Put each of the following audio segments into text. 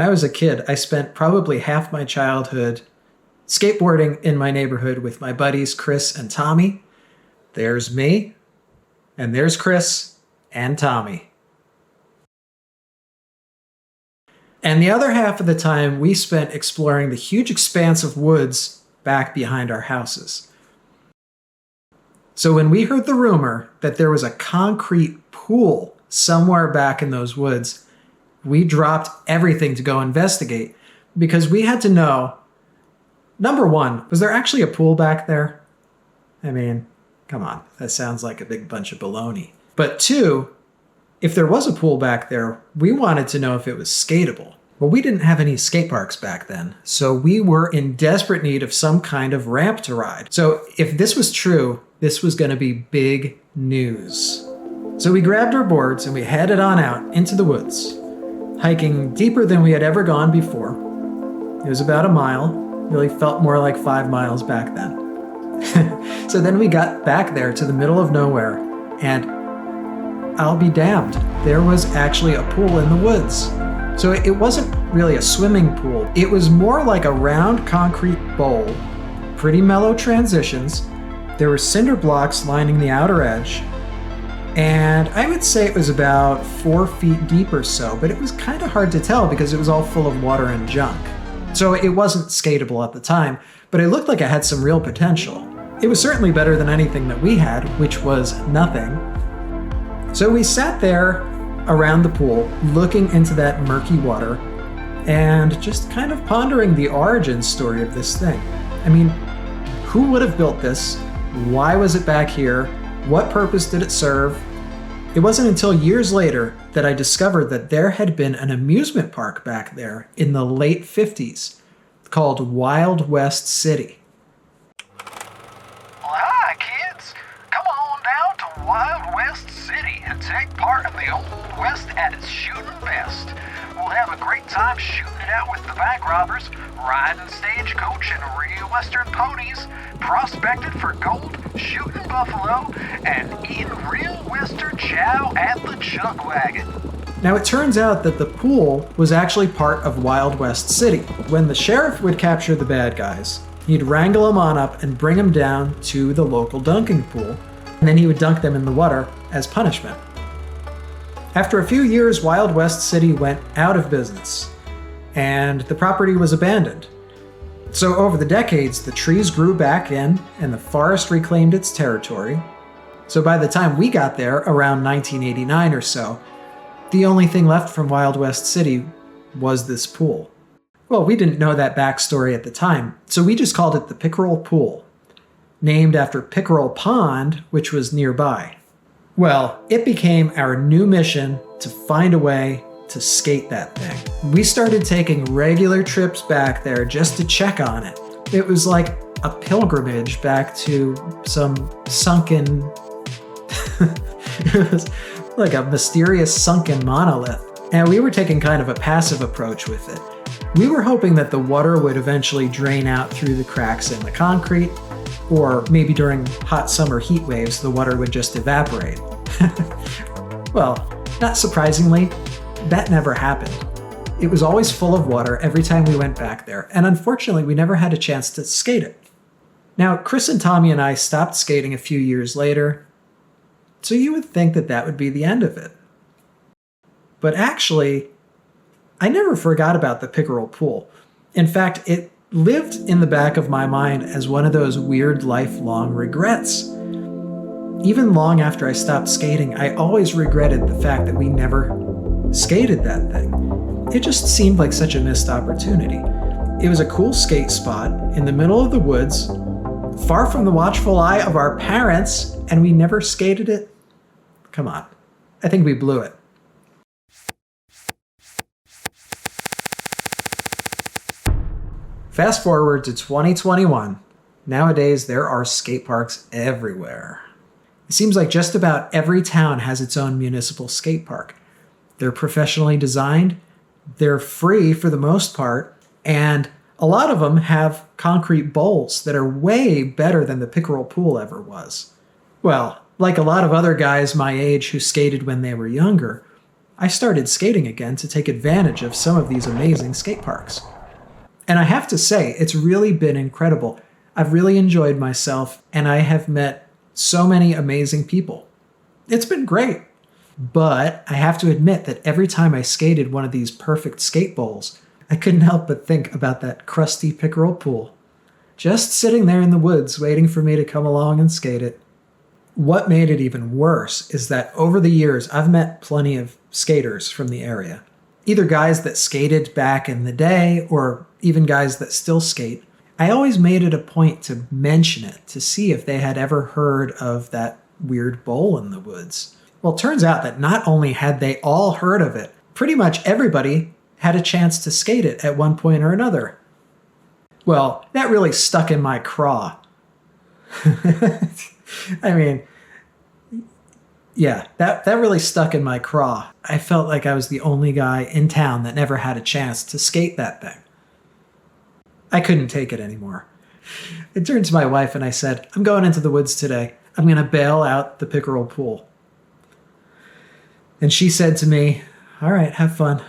When I was a kid, I spent probably half my childhood skateboarding in my neighborhood with my buddies Chris and Tommy. There's me, and there's Chris and Tommy. And the other half of the time we spent exploring the huge expanse of woods back behind our houses. So when we heard the rumor that there was a concrete pool somewhere back in those woods, we dropped everything to go investigate because we had to know, number one, was there actually a pool back there? I mean, come on, that sounds like a big bunch of baloney. But two, if there was a pool back there, we wanted to know if it was skatable. Well, we didn't have any skate parks back then, so we were in desperate need of some kind of ramp to ride. So if this was true, this was going to be big news. So we grabbed our boards and we headed on out into the woods, hiking deeper than we had ever gone before. It was about a mile. Really felt more like 5 miles back then. So then we got back there to the middle of nowhere, and I'll be damned, there was actually a pool in the woods. So it wasn't really a swimming pool. It was more like a round concrete bowl, pretty mellow transitions. There were cinder blocks lining the outer edge, and I would say it was about 4 feet deep or so, but it was kind of hard to tell because it was all full of water and junk. So it wasn't skatable at the time, but it looked like it had some real potential. It was certainly better than anything that we had, which was nothing. So we sat there around the pool, looking into that murky water, and just kind of pondering the origin story of this thing. I mean, who would have built this? Why was it back here? What purpose did it serve? It wasn't until years later that I discovered that there had been an amusement park back there in the late 50s called Wild West City. Well, hi, kids. Come on down to Wild West City and take part in the Old West at its shooting best. We'll have a great time shooting it out with the bank robbers, riding stagecoach and real western ponies, prospecting for gold, shooting buffalo, and eating real western chow at the chuck wagon. Now it turns out that the pool was actually part of Wild West City. When the sheriff would capture the bad guys, he'd wrangle them on up and bring them down to the local dunking pool, and then he would dunk them in the water as punishment. After a few years, Wild West City went out of business, and the property was abandoned. So over the decades, the trees grew back in, and the forest reclaimed its territory. So by the time we got there, around 1989 or so, the only thing left from Wild West City was this pool. Well, we didn't know that backstory at the time, so we just called it the Pickerel Pool, named after Pickerel Pond, which was nearby. Well, it became our new mission to find a way to skate that thing. We started taking regular trips back there just to check on it. It was like a pilgrimage back to some sunken... It was like a mysterious sunken monolith. And we were taking kind of a passive approach with it. We were hoping that the water would eventually drain out through the cracks in the concrete, or maybe during hot summer heat waves, the water would just evaporate. Well, not surprisingly, that never happened. It was always full of water every time we went back there, and unfortunately we never had a chance to skate it. Now, Chris and Tommy and I stopped skating a few years later, so you would think that that would be the end of it. But actually, I never forgot about the Pickerel Pool. In fact, it lived in the back of my mind as one of those weird lifelong regrets. Even long after I stopped skating, I always regretted the fact that we never skated that thing. It just seemed like such a missed opportunity. It was a cool skate spot in the middle of the woods, far from the watchful eye of our parents, and we never skated it. Come on, I think we blew it. Fast forward to 2021. Nowadays, there are skate parks everywhere. It seems like just about every town has its own municipal skate park. They're professionally designed, they're free for the most part, and a lot of them have concrete bowls that are way better than the Pickerel Pool ever was. Well, like a lot of other guys my age who skated when they were younger, I started skating again to take advantage of some of these amazing skate parks. And I have to say, it's really been incredible. I've really enjoyed myself, and I have met so many amazing people. It's been great. But I have to admit that every time I skated one of these perfect skate bowls, I couldn't help but think about that crusty Pickerel pool, just sitting there in the woods waiting for me to come along and skate it. What made it even worse is that over the years, I've met plenty of skaters from the area. Either guys that skated back in the day or even guys that still skate. I always made it a point to mention it to see if they had ever heard of that weird bowl in the woods. Well, it turns out that not only had they all heard of it, pretty much everybody had a chance to skate it at one point or another. Well, that really stuck in my craw. I mean, yeah, that really stuck in my craw. I felt like I was the only guy in town that never had a chance to skate that thing. I couldn't take it anymore. I turned to my wife and I said, I'm going into the woods today. I'm going to bail out the Pickerel pool. And she said to me, all right, have fun.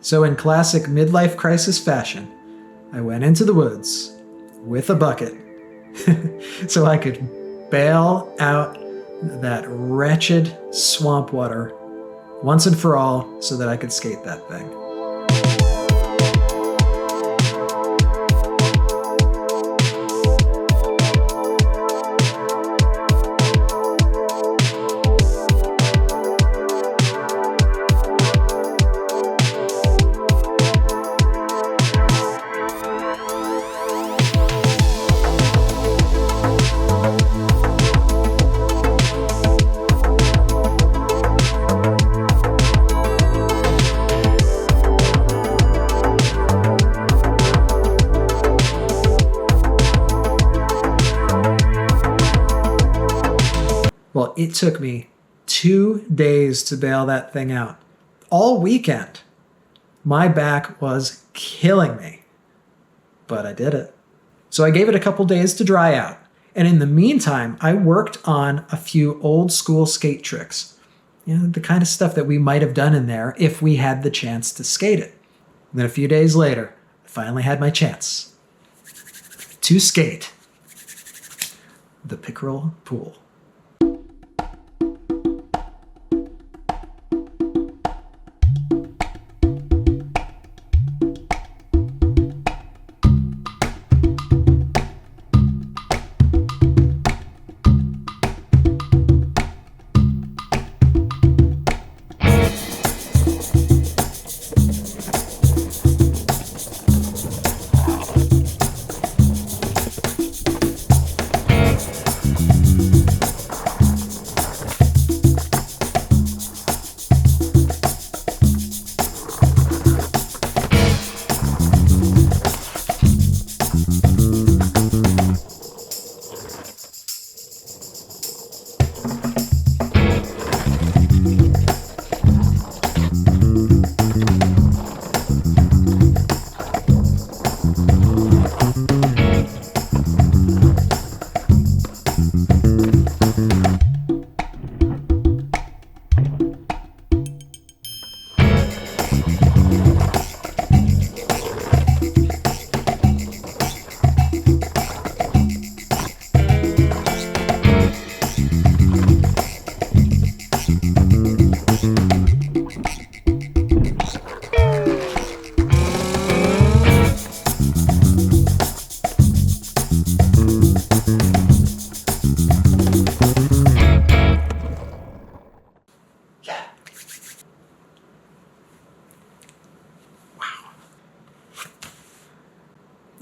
So in classic midlife crisis fashion, I went into the woods with a bucket so I could bail out that wretched swamp water once and for all so that I could skate that thing. Well, it took me 2 days to bail that thing out. All weekend. My back was killing me. But I did it. So I gave it a couple days to dry out. And in the meantime, I worked on a few old school skate tricks. You know, the kind of stuff that we might have done in there if we had the chance to skate it. And then a few days later, I finally had my chance to skate the Pickerel pool.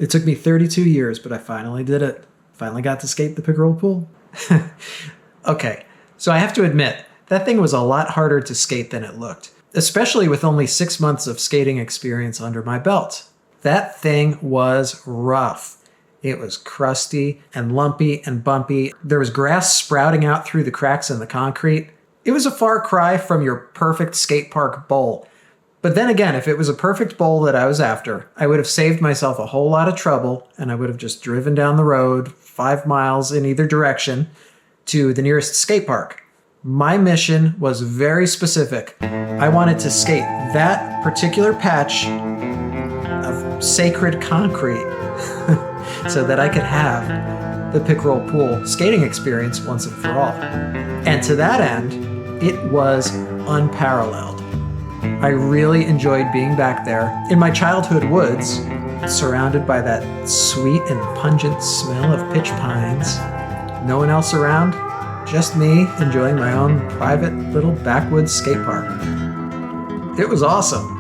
It took me 32 years, but I finally did it. Finally got to skate the Pickerel pool. Okay, so I have to admit, that thing was a lot harder to skate than it looked, especially with only 6 months of skating experience under my belt. That thing was rough. It was crusty and lumpy and bumpy. There was grass sprouting out through the cracks in the concrete. It was a far cry from your perfect skate park bowl. But then again, if it was a perfect bowl that I was after, I would have saved myself a whole lot of trouble, and I would have just driven down the road 5 miles in either direction to the nearest skate park. My mission was very specific. I wanted to skate that particular patch of sacred concrete so that I could have the Pickerel Pool skating experience once and for all. And to that end, it was unparalleled. I really enjoyed being back there in my childhood woods, surrounded by that sweet and pungent smell of pitch pines. No one else around, just me enjoying my own private little backwoods skate park. It was awesome.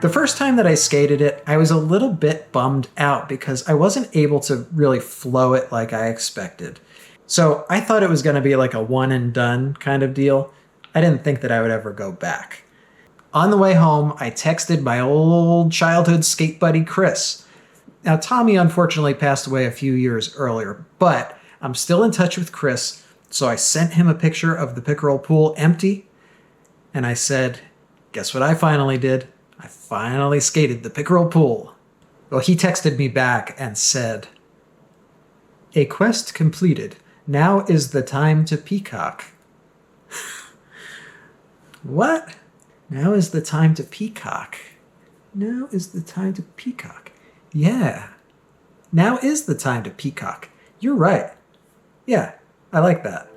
The first time that I skated it, I was a little bit bummed out because I wasn't able to really flow it like I expected. So I thought it was going to be like a one and done kind of deal. I didn't think that I would ever go back. On the way home, I texted my old childhood skate buddy, Chris. Now, Tommy unfortunately passed away a few years earlier, but I'm still in touch with Chris, so I sent him a picture of the Pickerel Pool empty, and I said, guess what I finally did? I finally skated the Pickerel Pool. Well, he texted me back and said, a quest completed. Now is the time to peacock. What? Now is the time to peacock. Now is the time to peacock. Yeah. Now is the time to peacock. You're right. Yeah, I like that.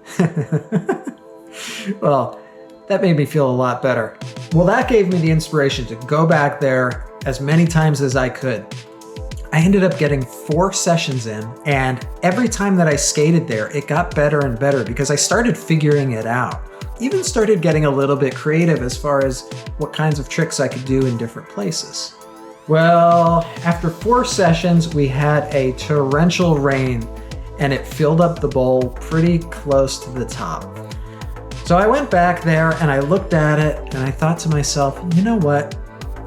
Well, that made me feel a lot better. Well, that gave me the inspiration to go back there as many times as I could. I ended up getting 4 sessions in, and every time that I skated there, it got better and better because I started figuring it out. Even started getting a little bit creative as far as what kinds of tricks I could do in different places. Well, after 4 sessions, we had a torrential rain, and it filled up the bowl pretty close to the top. So I went back there and I looked at it and I thought to myself, you know what?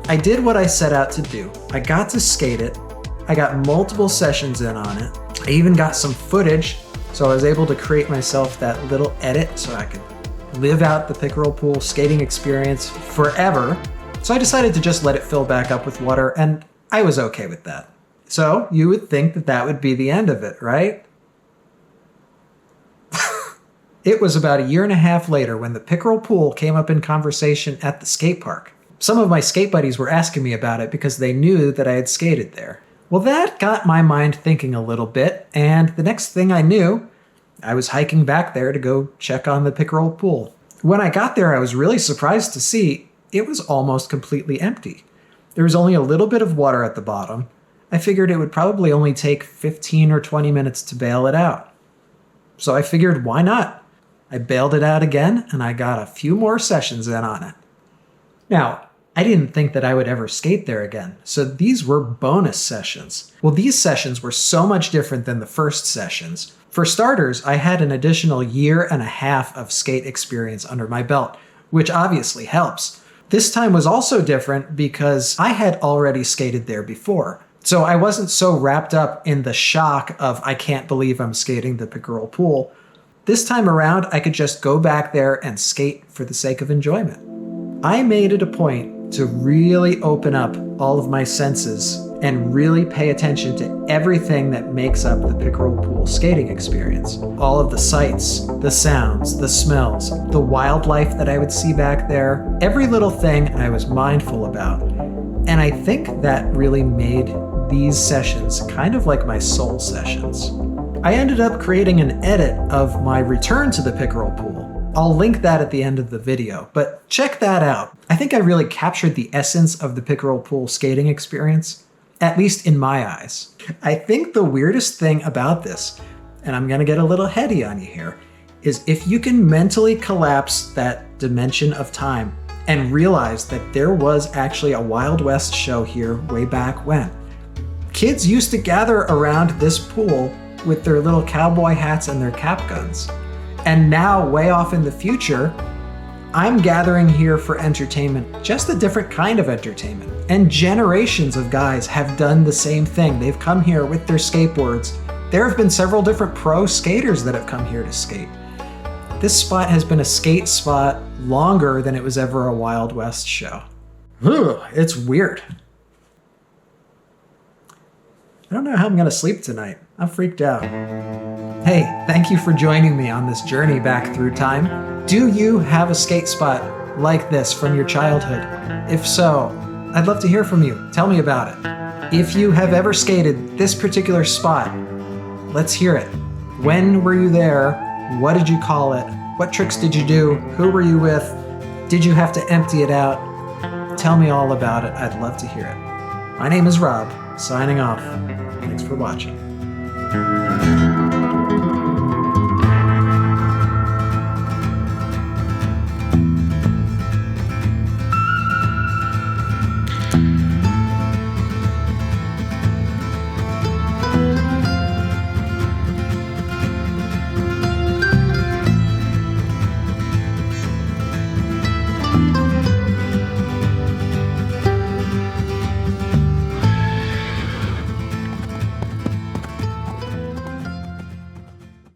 I did what I set out to do. I got to skate it. I got multiple sessions in on it. I even got some footage, so I was able to create myself that little edit so I could live out the Pickerel Pool skating experience forever. So I decided to just let it fill back up with water, and I was okay with that. So you would think that that would be the end of it, right? It was about 1.5 years later when the Pickerel Pool came up in conversation at the skate park. Some of my skate buddies were asking me about it because they knew that I had skated there. Well, that got my mind thinking a little bit, and the next thing I knew, I was hiking back there to go check on the Pickerel Pool. When I got there, I was really surprised to see it was almost completely empty. There was only a little bit of water at the bottom. I figured it would probably only take 15 or 20 minutes to bail it out. So I figured, why not? I bailed it out again, and I got a few more sessions in on it. Now, I didn't think that I would ever skate there again, so these were bonus sessions. Well, these sessions were so much different than the first sessions. For starters, I had an additional 1.5 years of skate experience under my belt, which obviously helps. This time was also different because I had already skated there before, so I wasn't so wrapped up in the shock of I can't believe I'm skating the Pickerel Pool. This time around, I could just go back there and skate for the sake of enjoyment. I made it a point to really open up all of my senses and really pay attention to everything that makes up the Pickerel Pool skating experience. All of the sights, the sounds, the smells, the wildlife that I would see back there, every little thing I was mindful about. And I think that really made these sessions kind of like my soul sessions. I ended up creating an edit of my return to the Pickerel Pool. I'll link that at the end of the video, but check that out. I think I really captured the essence of the Pickerel Pool skating experience, at least in my eyes. I think the weirdest thing about this, and I'm gonna get a little heady on you here, is if you can mentally collapse that dimension of time and realize that there was actually a Wild West show here way back when. Kids used to gather around this pool with their little cowboy hats and their cap guns. And now, way off in the future, I'm gathering here for entertainment, just a different kind of entertainment. And generations of guys have done the same thing. They've come here with their skateboards. There have been several different pro skaters that have come here to skate. This spot has been a skate spot longer than it was ever a Wild West show. Ugh, it's weird. I don't know how I'm gonna sleep tonight. I'm freaked out. Hey, thank you for joining me on this journey back through time. Do you have a skate spot like this from your childhood? If so, I'd love to hear from you. Tell me about it. If you have ever skated this particular spot, let's hear it. When were you there? What did you call it? What tricks did you do? Who were you with? Did you have to empty it out? Tell me all about it. I'd love to hear it. My name is Rob, signing off. Thanks for watching.